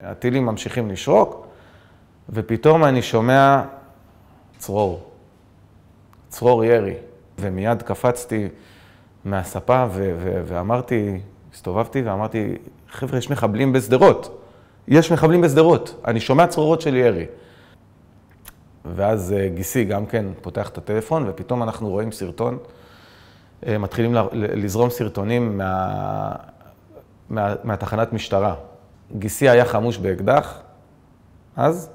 הטילים ממשיכים לשרוק, ופתאום אני שומע צרור ירי. ומיד קפצתי מהספה ואמרתי, הסתובבתי ואמרתי, חבר'ה, יש מחבלים בשדרות. יש מחבלים בשדרות. אני שומע צרורות של ירי. ואז גיסי גם כן פותח את הטלפון, ופתאום אנחנו רואים סרטון, מתחילים לזרום סרטונים מהתחנת משטרה. גיסי היה חמוש באקדח, אז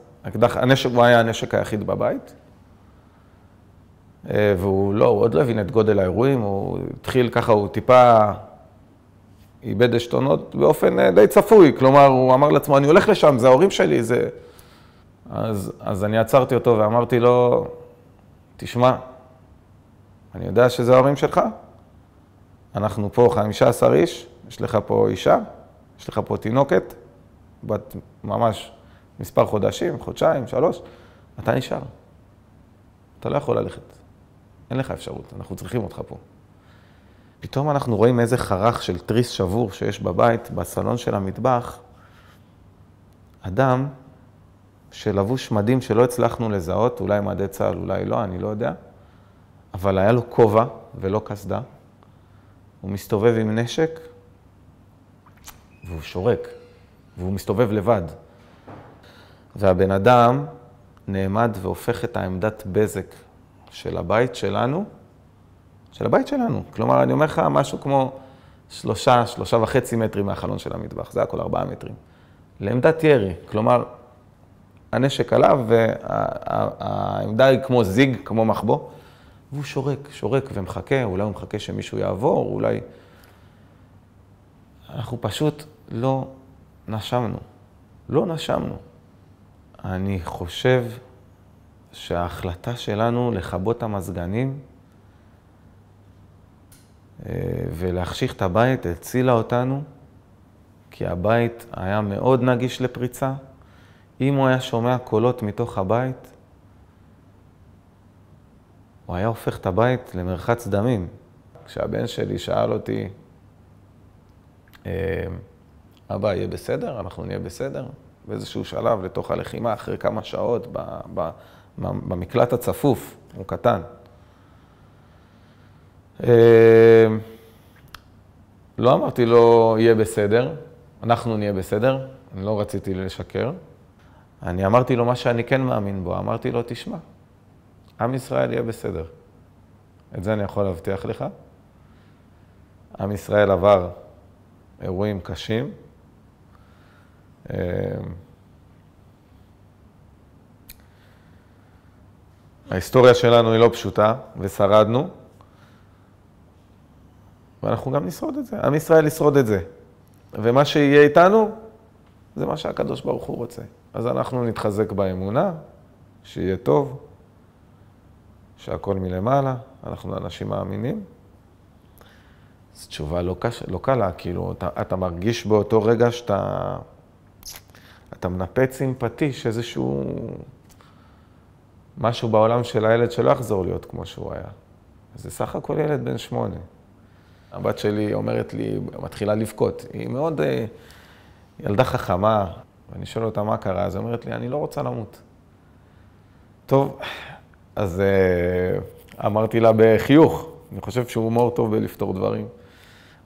הוא היה הנשק היחיד בבית, והוא עוד לא הבין את גודל האירועים, הוא התחיל ככה, הוא טיפה איבד עשתונות באופן די צפוי, כלומר הוא אמר לעצמו, אני הולך לשם, זה ההורים שלי, זה... אז אני עצרתי אותו ואמרתי לו, תשמע, אני יודע שזה ההורים שלך, אנחנו פה 15 איש, יש לך פה אישה, יש לך פה תינוקת, בת ממש מספר חודשים, חודשיים, 3, אתה נשאר. אתה לא יכול ללכת. אין לך אפשרות, אנחנו צריכים אותך פה. פתאום אנחנו רואים איזה חרך של תריס שבור שיש בבית, בסלון של המטבח, אדם שלבוש מדים שלא הצלחנו לזהות, אולי מדי צהל, אולי לא, אני לא יודע, אבל היה לו כובע ולא קסדה. הוא מסתובב עם נשק, והוא שורק, והוא מסתובב לבד. והבן אדם נעמד והופך את העמדת בזק של הבית שלנו, כלומר, אני אומר לך משהו כמו 3.5 מטרים מהחלון של המטבח, זה הכל 4 מטרים, לעמדת ירי, כלומר, הנשק עליו והעמדה היא כמו זיג, כמו מחבוא, והוא שורק ומחכה, אולי הוא מחכה שמישהו יעבור, אולי... אנחנו פשוט לא נשמנו. אני חושב שההחלטה שלנו לכבות המזגנים ולהחשיך את הבית הצילה אותנו, כי הבית היה מאוד נגיש לפריצה. אם הוא היה שומע קולות מתוך הבית, הוא היה הופך את הבית למרחץ דמים. כשהבן שלי שאל אותי, אבא, יהיה בסדר? אנחנו נהיה בסדר? באיזשהו שלב לתוך הלחימה, אחרי כמה שעות, במקלט הצפוף, הוא קטן. לא אמרתי לו, יהיה בסדר, אנחנו נהיה בסדר, אני לא רציתי לשקר. אני אמרתי לו מה שאני כן מאמין בו, אמרתי לו, תשמע, עם ישראל יהיה בסדר. את זה אני יכול להבטיח לך. עם ישראל עבר אירועים קשים. ההיסטוריה שלנו היא לא פשוטה, ושרדנו. ואנחנו גם נשרוד את זה. עם ישראל ישרוד את זה. ומה שיהיה איתנו, זה מה שהקדוש ברוך הוא רוצה. אז אנחנו נתחזק באמונה, שיהיה טוב, שהכל מלמעלה, אנחנו אנשים מאמינים. זו תשובה לא קלה, כאילו, אתה מרגיש באותו רגע שאתה מנפץ עם פטיש איזשהו משהו בעולם של הילד שלא יחזור להיות כמו שהוא היה. זה סך הכל ילד בן 8. הבת שלי אומרת לי, מתחילה לבכות, היא מאוד ילדה חכמה, ואני שואל אותה מה קרה, אז היא אומרת לי, אני לא רוצה למות. טוב, אז אמרתי לה בחיוך, אני חושב שהוא הומור טוב בלפתור דברים.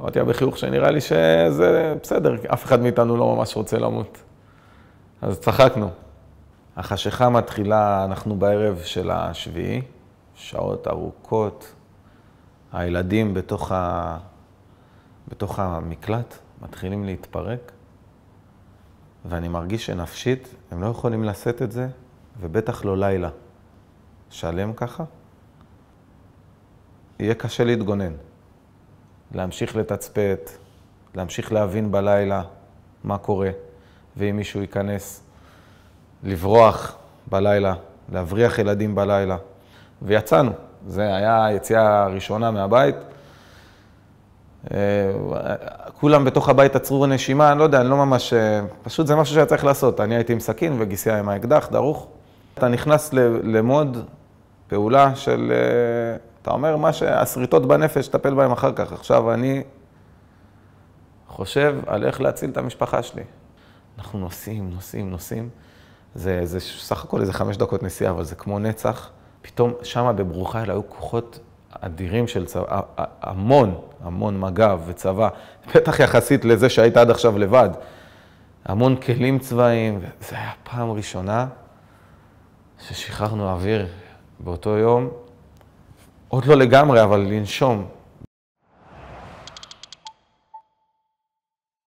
אמרתי לה בחיוך שנראה לי שזה בסדר, אף אחד מאיתנו לא ממש רוצה למות. אז צחקנו. החשיכה מתחילה, אנחנו בערב של השביעי, שעות ארוכות, הילדים בתוך המקלט מתחילים להתפרק, ואני מרגיש שנפשית, הם לא יכולים לשאת את זה, ובטח לא לילה. שלם ככה, יהיה קשה להתגונן, להמשיך לתצפת, להמשיך להבין בלילה מה קורה, ואם מישהו ייכנס, לברוח בלילה, להבריח ילדים בלילה, ויצאנו. זה היה היציאה הראשונה מהבית. כולם בתוך הבית עצרו נשימה, אני לא יודע, אני לא ממש... פשוט זה משהו שהיה צריך לעשות. אני הייתי עם סכין וגיסי היה עם האקדח, דרוך. אתה נכנס למוד פעולה של... אתה אומר מה שהשריטות בנפש, תטפל בהם אחר כך. עכשיו אני חושב על איך להציל את המשפחה שלי. אנחנו נוסעים. זה סך הכל איזה 5 דקות נסיעה, אבל זה כמו נצח. פתאום שם בברוכיל היו כוחות אדירים של צבא, המון מג"ב וצבא, בטח יחסית לזה שהיית עד עכשיו לבד. המון כלים צבאיים, וזה היה פעם ראשונה ששחררנו אוויר באותו יום. עוד לא לגמרי, אבל לנשום.